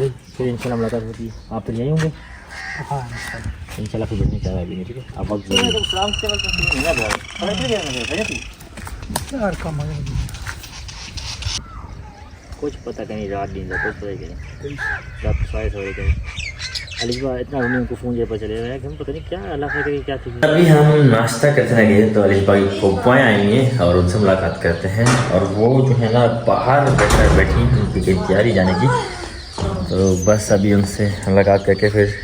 भाई, फिर इंशाल्लाह मुलाकात होती है। आप तो यहीं होंगे? हाँ इंशाल्लाह फिर बैठने चाहे अभी नहीं, ठीक है? आप वक्त यार कम है। कुछ पता नहीं, रात दिन का कुछ पता ही नहीं। रात को सोए सोए कहीं अलीबा इतना उन्हें उनको फ़ोन जब पता चलेगा कि हम पता नहीं क्या अल्लाह करे क्या थी। अभी हम नाश्ता करने गए तो अलीबा की फुप्पाएँ आएंगे और उनसे मुलाकात करते हैं। और वो जो है ना बाहर बैठी उनकी तैयारी जाने की, तो बस अभी उनसे मुलाकात करके फिर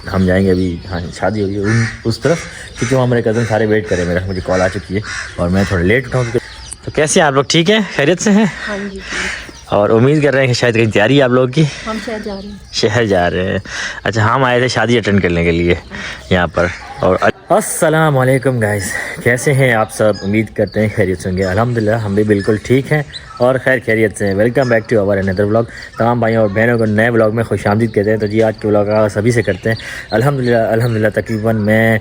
हम जाएंगे। अभी हाँ शादी हो रही है उस तरफ, क्योंकि वहाँ मेरे कज़न सारे वेट करें मेरा, मुझे कॉल आ चुकी है और मैं थोड़ा लेट उठाऊँ। तो कैसे हैं आप लोग? ठीक है, खैरियत से हैं? हाँ जी। और उम्मीद कर रहे हैं कि शायद कहीं तैयारी है आप लोगों की। हम शहर जा रहे हैं। शहर जा रहे हैं? अच्छा, हम आए थे शादी अटेंड करने के लिए यहाँ पर। और अस्सलाम वालेकुम गाइस, कैसे हैं आप सब? उम्मीद करते हैं खैरियत से होंगे। अल्हम्दुलिल्लाह हम भी बिल्कुल ठीक हैं और खैर खैरियत से हैं। Welcome back to our another vlog. तमाम भाइयों और बहनों को नए व्लॉग में खुशामदीद कहते हैं। तो जी आज के व्लॉग का सभी से करते हैं। अल्हम्दुलिल्लाह तकरीबन मैं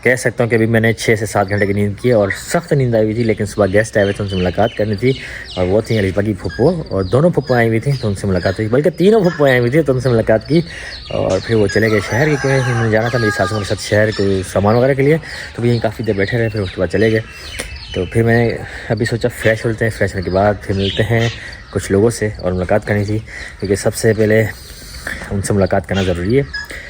कह सकता हूँ कि अभी मैंने 6 से 7 घंटे की नींद की और सख्त नींद आई हुई थी, लेकिन सुबह गेस्ट आए हुए थे, उनसे मुलाकात करनी थी। और वो थी अलीबा की फुप्पो, और दोनों फुप्पो आई हुई थी तो उनसे मुलाकात हुई, बल्कि तीनों फुप्पो आई हुई थी तो उनसे मुलाकात की। और फिर वो चले गए शहर, क्योंकि मैंने जाना था मेरी सासू के साथ शहर कोई सामान वगैरह के लिए, तो यहीं काफ़ी देर बैठे रहे, फिर उसके बाद चले गए। तो फिर मैंने अभी सोचा फ्रेश होते हैं, फ्रेश होने के बाद फिर मिलते हैं कुछ लोगों से और मुलाकात करनी थी, क्योंकि सबसे पहले उनसे मुलाकात करना ज़रूरी है।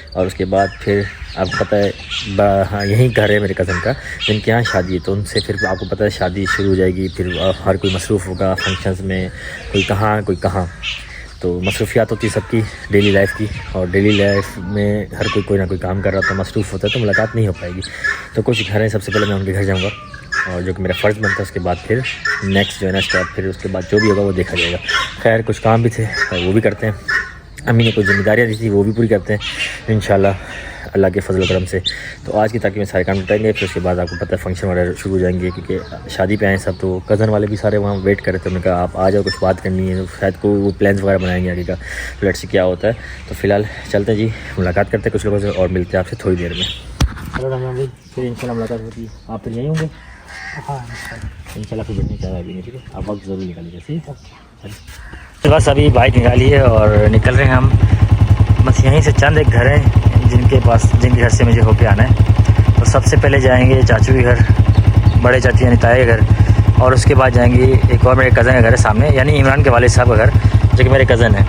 और उसके बाद फिर आपको पता है हाँ यहीं घर है मेरे कज़न का, जिनके यहाँ शादी है, तो उनसे फिर आपको पता है शादी शुरू हो जाएगी, फिर हर कोई मसरूफ़ होगा फंक्शंस में, कोई कहाँ। तो मसरूफियात होती है सबकी डेली लाइफ की, और डेली लाइफ में हर कोई ना कोई काम कर रहा था, मसरूफ़ होता है, तो मुलाकात नहीं हो पाएगी। तो कुछ घर हैं, सबसे पहले मैं उनके घर जाऊँगा और जो कि मेरा फ़र्ज़ बनता है। उसके बाद फिर नेक्स्ट जो है ना स्टेप, फिर उसके बाद जो भी होगा वो देखा जाएगा। खैर कुछ काम भी थे और वो भी करते हैं। अम्मी ने कुछ जिम्मेदारियाँ दी थी वो भी पूरी करते हैं इंशाल्लाह अल्लाह के फजल करम से। तो आज की ताकि में सारे काम निपटाएंगे, फिर उसके बाद आपको पता है फंक्शन वगैरह शुरू हो जाएंगे, क्योंकि शादी पे आए सब। तो कज़न वाले भी सारे वहाँ वेट कर रहे थे, उन्होंने कहा आप आ जाओ, कुछ बात करनी है, तो शायद को वो प्लान्स वगैरह बनाएंगे आगे का, तो लेट्स सी क्या होता है। तो फिलहाल चलते हैं जी, मुलाकात करते हैं कुछ लोगों से और मिलते हैं आपसे थोड़ी देर में। हेलो रमजान भाई, फिर इंशाल्लाह मुलाकात होती है। आप तो यहीं होंगे? हाँ इंशाल्लाह फिर बैठने चाहे अभी नहीं, ठीक है? आप वक्त ज़रूर निकालिएगा, ठीक है? तो बस अभी बाइक निकाली है और निकल रहे हैं हम। बस यहीं से चंद एक घर हैं जिनके घर से मुझे होके आना है। तो सबसे पहले जाएंगे चाचू के घर, बड़े चाचू यानी ताए के घर, और उसके बाद जाएंगे एक और मेरे कज़न का घर है सामने, यानी इमरान के वालिद साहब का घर, जो कि मेरे कज़न है,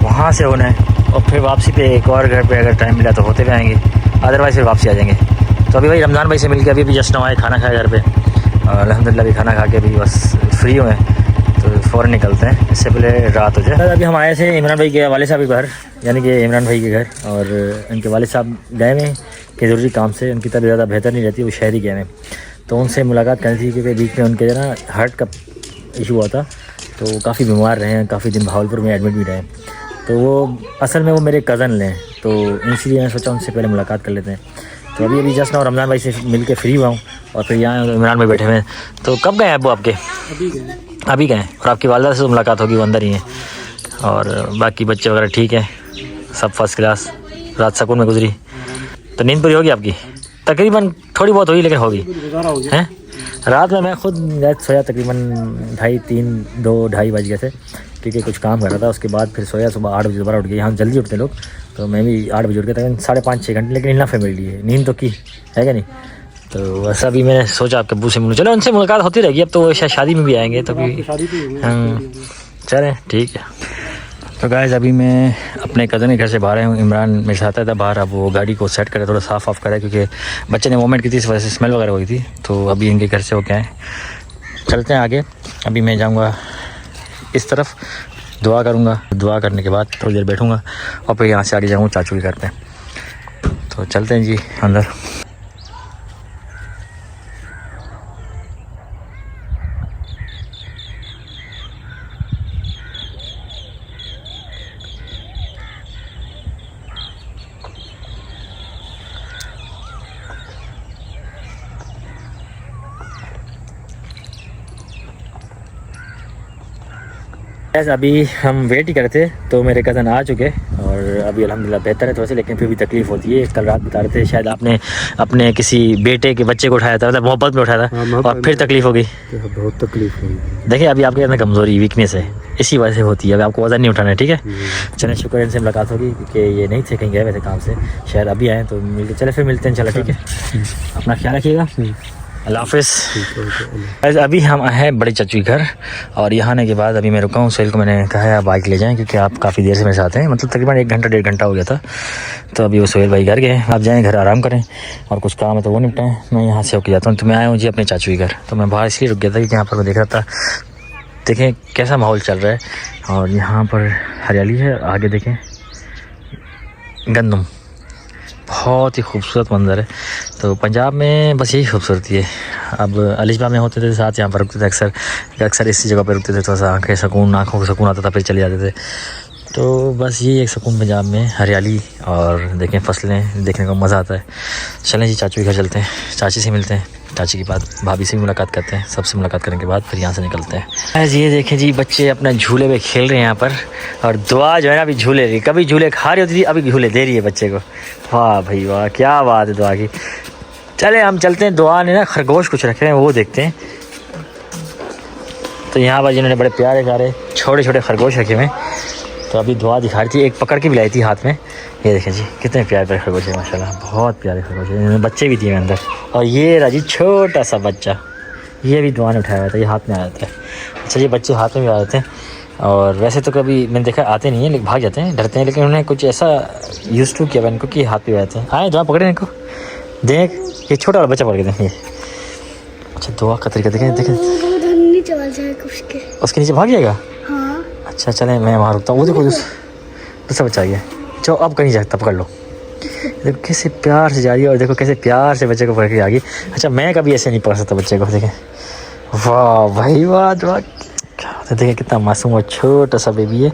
वहाँ से होना है। और फिर वापसी पे एक और घर पे अगर टाइम मिला तो होते हुए आएंगे, अदरवाइज़ फिर वापसी आ जाएंगे। तो अभी भाई रमज़ान भाई से मिल के अभी जस्ट आए, खाना खाया घर पर, और अल्हम्दुलिल्लाह भी खाना खा के अभी बस फ्री हुए हैं, तो फ़ौरन निकलते हैं, इससे पहले रात हो जाए। अभी हम आए थे इमरान भाई के वालिद साहब के घर, यानी कि इमरान भाई के घर, और इनके वालिद साहब गए में कि ज़रूरी काम से, उनकी तबीयत ज़्यादा बेहतर नहीं रहती, वो शहरी गए में, तो उनसे मुलाकात करनी थी, क्योंकि बीच में उनके ना हार्ट का इशू हुआ था, तो वो काफ़ी बीमार रहे हैं, काफ़ी दिन भावलपुर में एडमिट भी रहे। तो वो असल में वो मेरे कज़न लें, तो इसलिए मैंने सोचा उनसे पहले मुलाकात कर लेते हैं। तो अभी जस्ट ना रमज़ान भाई से मिल के फ्री हुआ हूँ, और फिर यहाँ इमरान भाई बैठे हुए हैं। तो कब गए अबू आपके? अभी गए। और आपकी वालदा से तो मुलाकात होगी, वो अंदर ही हैं, और बाकी बच्चे वगैरह ठीक हैं, सब फर्स्ट क्लास, रात सुकून में गुजरी। तो नींद पूरी होगी आपकी? तकरीबन थोड़ी बहुत हुई, लेकिन होगी हैं। रात में मैं खुद रात सोया तकरीबन 2:30 बज गए थे, क्योंकि कुछ काम कर रहा था। उसके बाद फिर सोया, सुबह 8 बजे दोबारा उठ गया। यहाँ जल्दी उठते लोग, तो मैं भी 8 बजे उठ गया, तकरीबन 5.5-6 घंटे, लेकिन इतना फिर मिल है, नींद तो की है क्या नहीं। तो वैसा भी मैंने सोचा आपके अब्बू से मिलूँ, चलो उनसे मुलाकात होती रहेगी, अब तो वो शायद शादी में भी आएंगे, तो भी चलें ठीक है। तो गाइस अभी मैं अपने कज़न के घर से बाहर हूँ, इमरान मेरे साथ आया था बाहर। अब वो गाड़ी को सेट करे, थोड़ा साफ़ ऑफ करे, क्योंकि बच्चे ने मूवमेंट की थी, इस वजह से स्मेल वगैरह हुई थी। तो अभी इनके घर से हो क्या है, चलते हैं आगे। अभी मैं जाऊँगा इस तरफ, दुआ करूँगा, दुआ करने के बाद थोड़ी देर बैठूँगा, और फिर यहाँ से आगे जाऊँगा चाचू के घर पे। तो चलते हैं जी अंदर। अभी हम वेट ही कर रहे थे, तो मेरे कज़न आ चुके और अभी अल्हम्दुलिल्लाह बेहतर है थोड़ा सा, लेकिन फिर भी तकलीफ़ होती है। कल रात बता रहे थे शायद आपने अपने किसी बेटे के बच्चे को उठाया था, मतलब मोहब्बत में उठाया था। हाँ, और फिर तकलीफ़ हो गई। बहुत तकलीफ हुई। देखिए अभी आपके अंदर कमज़ोरी वीकनेस है, इसी वजह से होती है। अभी आपको वज़न नहीं उठाना है, ठीक है। चलें शुक्र इनसे मुलाकात होगी, क्योंकि ये नहीं थे कहीं गए वैसे काम से, शायद अभी आए तो मिल के चले फिर मिलते हैं। चलो ठीक है, अपना ख्याल रखिएगा, अल्लाह हाफ़िज़। अभी हम आए हैं बड़े चाचू के घर, और यहाँ आने के बाद अभी मैं रुका हूँ। सोहेल को मैंने कहा है आप बाइक ले जाएं, क्योंकि आप काफ़ी देर से मेरे साथ हैं, मतलब तकरीबन 1 घंटा 1.5 घंटा हो गया था। तो अभी वो सोहेल भाई घर गए, आप जाएँ घर आराम करें, और कुछ काम है तो वो निपटाएं, मैं यहाँ से होकर जाता हूँ। तो मैं आया हूँ जी अपने चाचू के घर। तो मैं बाहर इसलिए रुक गया था क्योंकि यहाँ पर मैं देख रहा था, देखें कैसा माहौल चल रहा है, और यहाँ पर हरियाली है, आगे देखें गंदम, बहुत ही खूबसूरत मंज़र है। तो पंजाब में बस यही खूबसूरती है। अब अलीशबा में होते थे साथ, यहाँ पर रुकते थे अक्सर इसी जगह पर रुकते थे, थोड़ा सा आँखों को सुकून आता था, फिर चले जाते थे। तो बस यही एक सुकून पंजाब में, हरियाली और देखें फसलें देखने को मज़ा आता है। चलें जी चाचू के घर चलते हैं, चाची से मिलते हैं, चाची के बाद भाभी से भी मुलाकात करते हैं, सबसे मुलाकात करने के बाद फिर यहाँ से निकलते हैं। ये देखें जी बच्चे अपने झूले में खेल रहे हैं यहाँ पर, और दुआ जो है ना अभी झूले रही, कभी झूले खा रही होती थी, अभी झूले दे रही है बच्चे को। वाह भाई वाह, क्या बात है दुआ की। चले हम चलते हैं, दुआ ने ना खरगोश कुछ रखे हैं वो देखते हैं। तो यहाँ पर जिन्होंने बड़े प्यारे प्यारे छोटे छोटे खरगोश रखे हुए, तो अभी दुआ दिखा रही थी, एक पकड़ के भी लाई थी हाथ में। ये देखें जी कितने प्यारे प्यारे खरगोश है, माशाल्लाह बहुत प्यारे खरगोश है, इनमें बच्चे भी दिए अंदर। और ये रहा जी छोटा सा बच्चा, ये भी दुआ ने उठाया हुआ था, ये हाथ में आया था। अच्छा ये बच्चे हाथ में भी आ जाते हैं, और वैसे तो कभी मैंने देखा आते नहीं है, लेकिन भाग जाते हैं, डरते हैं, लेकिन उन्होंने कुछ ऐसा यूज़ टू किया हुआ इनको कि हाथ पे आते हैं। आए दुआ पकड़े इनको, देख ये छोटा वाला बच्चा पकड़ के देखें। अच्छा दुआ का तरीका देखें, उसके नीचे भाग जाएगा। अच्छा चलें मैं वहाँ रुकता हूँ। वो देखो दूसरा बच्चा आ गया, जो अब कहीं जाता पकड़ लो। देखो कैसे प्यार से जा रही है, और देखो कैसे प्यार से बच्चे को पकड़ के आ गई। अच्छा मैं कभी ऐसे नहीं पकड़ सकता बच्चे को, देखें वाह भाई वाह, क्या देखें कितना मासूम और छोटा सा बेबी है।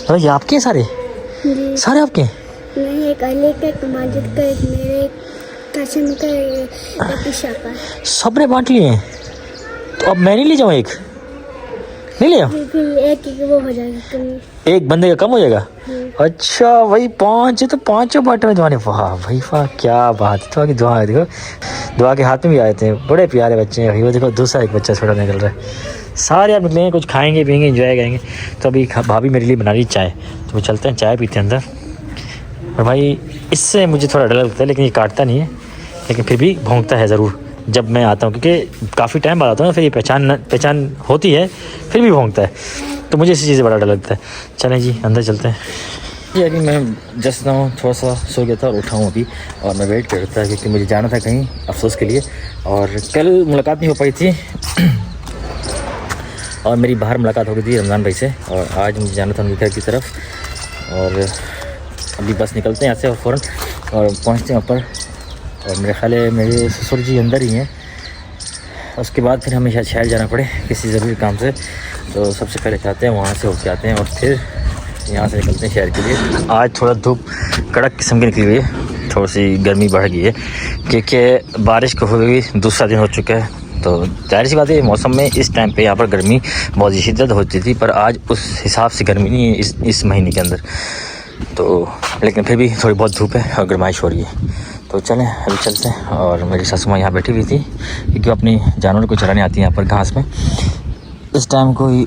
तो ये आपके सारे आपके नहीं, एक अली का, एक माजिद का, एक मेरे, एक कासिम का, एक ईशा का। सबने बांट लिए हैं, तो अब मैं नहीं ले जाऊँ, एक नहीं ले फिर एक वो हो जाएगा, एक बंदे का कम हो जाएगा। अच्छा भाई 5 है तो 5 बांटे में दुआने। वाह भाई वाह क्या बात है, दुआ की दुआ है। देखो दुआ के हाथ में भी आए थे, बड़े प्यारे बच्चे हैं। वो देखो दूसरा एक बच्चा छोटा निकल रहा है। सारे आप निकलेंगे, कुछ खाएंगे पिएंगे, एंजॉय करेंगे। तो अभी भाभी मेरे लिए बना रही चाय, तो वो चलते हैं चाय पीते हैं अंदर। और भाई इससे मुझे थोड़ा डर लगता है, लेकिन ये काटता नहीं है, लेकिन फिर भी भौंकता है ज़रूर जब मैं आता हूँ, क्योंकि काफ़ी टाइम बाद आता हूँ ना, फिर ये पहचान होती है, फिर भी भौंकता है। तो मुझे इसी चीज़ से बड़ा डर लगता है। चलें जी अंदर चलते हैं। ये अभी मैं जस्ट ना थोड़ा सा सो गया था और उठा हूँ अभी, और मैं वेट कर रहा था क्योंकि मुझे जाना था कहीं अफसोस के लिए, और कल मुलाकात नहीं हो पाई थी और मेरी बाहर मुलाकात हो गई थी रमज़ान भाई से, और आज मुझे जाना था उनके घर की तरफ। और अभी बस निकलते हैं यहाँ से और फ़ौरन और पहुँचते हैं ऊपर। और मेरे ख्याल है मेरे ससुर जी अंदर ही हैं, उसके बाद फिर हमें शायद शहर जाना पड़े किसी ज़रूरी काम से। तो सबसे पहले चाहते हैं वहाँ से होके आते हैं, और फिर यहाँ से निकलते हैं शहर के लिए। आज थोड़ा धूप कड़क किस्म की निकली हुई है, थोड़ी सी गर्मी बढ़ गई है, क्योंकि बारिश को हुए दूसरा दिन हो चुका है। तो जाहिर सी बात है मौसम में इस टाइम पे यहाँ पर गर्मी बहुत ही शिद्दत होती थी, पर आज उस हिसाब से गर्मी नहीं है इस महीने के अंदर। तो लेकिन फिर भी थोड़ी बहुत धूप है और गर्माइश हो रही है। तो चलें अभी चलते हैं। और मेरी सासू माँ यहाँ बैठी हुई थी, क्योंकि अपनी जानवर को चराने आती हैं यहाँ पर घास में। इस टाइम कोई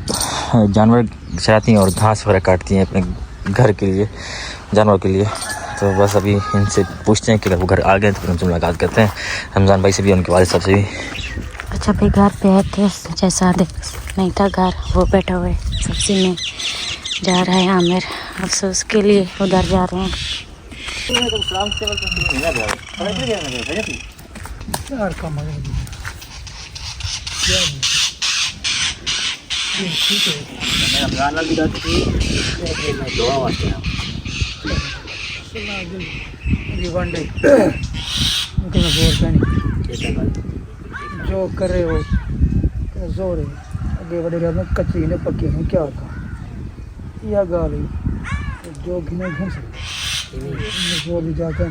जानवर चराती हैं और घास वगैरह काटती हैं अपने घर के लिए, जानवर के लिए। तो बस अभी इनसे पूछते हैं कि अगर वो घर आ गए तो फिर उनसे मुलाकात करते हैं, रमज़ान भाई से भी, उनके वालिद साहब से भी। अच्छा भाई घर पे है थे, जैसा नहीं था घर, वो बैठा हुआ है सब्जी में जा रहा है आमिर, अफसोस के लिए उधर जा रहे हैं। जो करे वो जोर है, आगे बड़े में कच्ची ने पक्की ने क्या था यह गाल है, जो घिने घूम सकते जो भी जाता है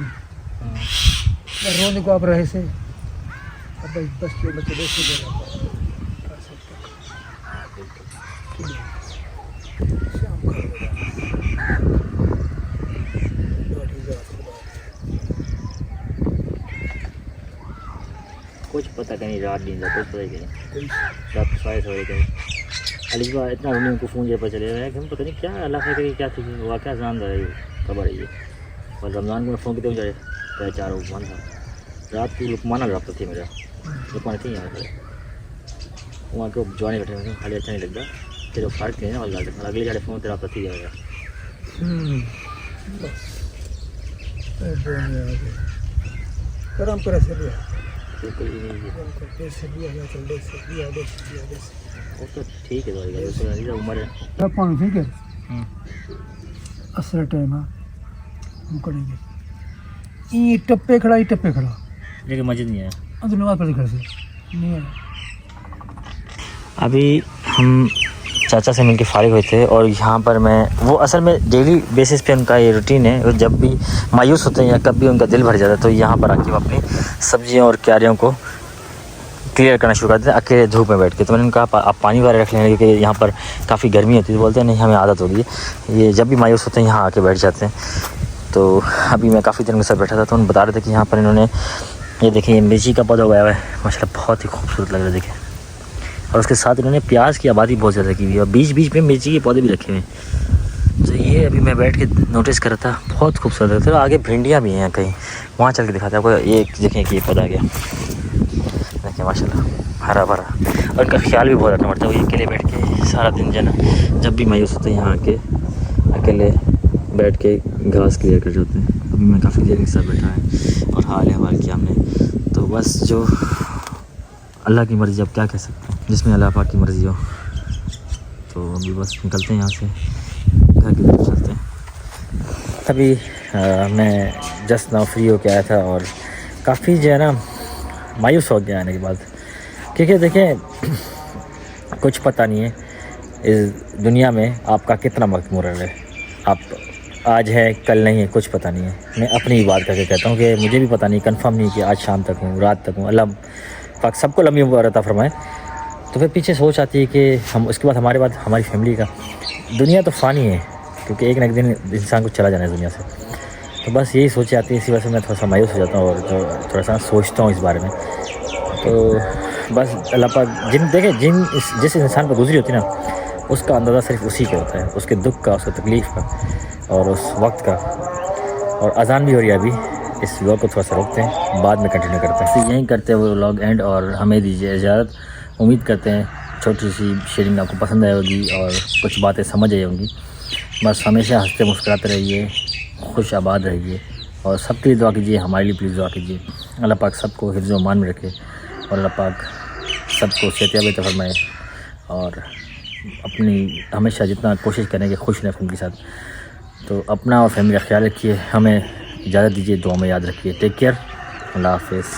रोने को आप रहे से अब बस के बच्चे देखे कुछ पता नहीं, रात दिन का कुछ पता ही नहीं। रात 6:30 बजे अलीबा इतना रोने को फ़ोन पर चले गए कि हम पता नहीं क्या अल्लाह करे क्या थी वाक़या जान रहा है खबर है ये। और रमज़ान को फ़ोन कितने बजे 4 लुकमान था रात को लुकमाना रब्ता थी मेरा लुकमान थी यहाँ पर वहाँ के जवानी बैठे हुए खाली अच्छा नहीं लगता फिर वो फ़र्क नहीं है और अगले जाए फ़ोन तेरा पता थी जाएगा। परंपरा से लिया बिल्कुल भी नहीं है वो तो ठीक है तो उम्र है पानी ठीक है असर टाइम हम करेंगे ये टप्पे खड़ा लेकिन मस्जिद नहीं है अंदर नमाज पढ़ घर से नहीं है। अभी हम चाचा से मिलके फारिग हुए थे और यहाँ पर मैं वो असल में डेली बेसिस पे उनका ये रूटीन है और जब भी मायूस होते हैं या कभी उनका दिल भर जाता है तो यहाँ पर आके वो अपनी सब्जियों और क्यारियों को क्लियर करना शुरू कर देते हैं अकेले धूप में बैठ के। तो मैंने उनका आप पानी वगैरह रख लेंगे क्योंकि यहाँ पर काफ़ी गर्मी होती है। तो बोलते हैं नहीं हमें आदत होगी ये जब भी मायूस होते हैं यहाँ आके बैठ जाते हैं। तो अभी मैं काफ़ी देर उनके साथ बैठा था तो उन्हें बता रहे थे कि यहाँ पर इन्होंने ये देखिए ये मिर्ची का पौधा उगाया हुआ है माशाल्लाह बहुत ही खूबसूरत लग रहा है देखिए। और उसके साथ इन्होंने प्याज की आबादी बहुत ज़्यादा की हुई है और बीच बीच में मिर्ची के पौधे भी रखे हुए हैं। तो ये अभी मैं बैठ के नोटिस कर रहा था बहुत खूबसूरत लगता है। तो आगे भिंडियाँ भी हैं कहीं वहाँ चल के दिखाते हैं आपको। ये देखें कि ये पौधा गया देखिए माशाल्लाह हरा भरा और इनका ख्याल भी बहुत रखना पड़ता है। वो अकेले बैठ के सारा दिन जो ना जब भी मायूस होते हैं यहाँ आके अकेले बैठ के घास क्लियर कर जाते हैं। अभी मैं काफ़ी देर के साथ बैठा है और हाल हवाल किया हमने। तो बस जो अल्लाह की मर्ज़ी अब क्या कह सकते हैं जिसमें अल्लाह पाक की मर्ज़ी हो। तो अभी बस निकलते हैं यहाँ से घर की तरफ चलते हैं। अभी मैं जस्ट नाउ फ्री होके आया था और काफ़ी जो है ना मायूस हो गया आने के बाद क्योंकि देखें कुछ पता नहीं है इस दुनिया में आपका कितना वक्त मुकर्रर है। आप आज है कल नहीं है कुछ पता नहीं है। मैं अपनी बात करके कहता हूँ कि मुझे भी पता नहीं कंफर्म नहीं कि आज शाम तक हूँ रात तक हूँ। अल्लाह पाक सबको लंबी उम्र अता फरमाए। तो फिर पीछे सोच आती है कि हम उसके बाद हमारी फैमिली का दुनिया तो फ़ानी है क्योंकि एक ना एक दिन इंसान को चला जाना है दुनिया से। तो बस यही सोच आती है इसी वजह से मैं थोड़ा सा मायूस हो जाता हूँ और तो थोड़ा सा सोचता हूँ इस बारे में। तो बस अल्लाह पाक जिस इंसान पर गुजरी होती है ना उसका अंदाज़ा सिर्फ उसी का होता है उसके दुख का उसके तकलीफ़ का और उस वक्त का। और अजान भी हो रही है अभी इस व्लॉग को थोड़ा सा रोकते हैं बाद में कंटिन्यू करते हैं। तो यहीं करते हैं वो व्लॉग एंड और हमें दीजिए इजाज़त। उम्मीद करते हैं छोटी सी शेयरिंग आपको पसंद आई होगी और कुछ बातें समझ आई होंगी। बस हमेशा हंसते मुस्कुराते रहिए खुश आबाद रहिए और सबके लिए दुआ कीजिए हमारे लिए प्लीज़ दुआ कीजिए। अल्लाह पाक सबको हिफ्ज़ व अमान में रखे और अल्लाह पाक सबको सेहतयाबी अता फरमाए और अपनी हमेशा जितना कोशिश करें कि खुश रहें फैमिली के साथ। तो अपना और फैमिली का ख्याल रखिए। हमें इजाज़त दीजिए दुआ में याद रखिए। टेक केयर अल्लाह हाफ़िज़।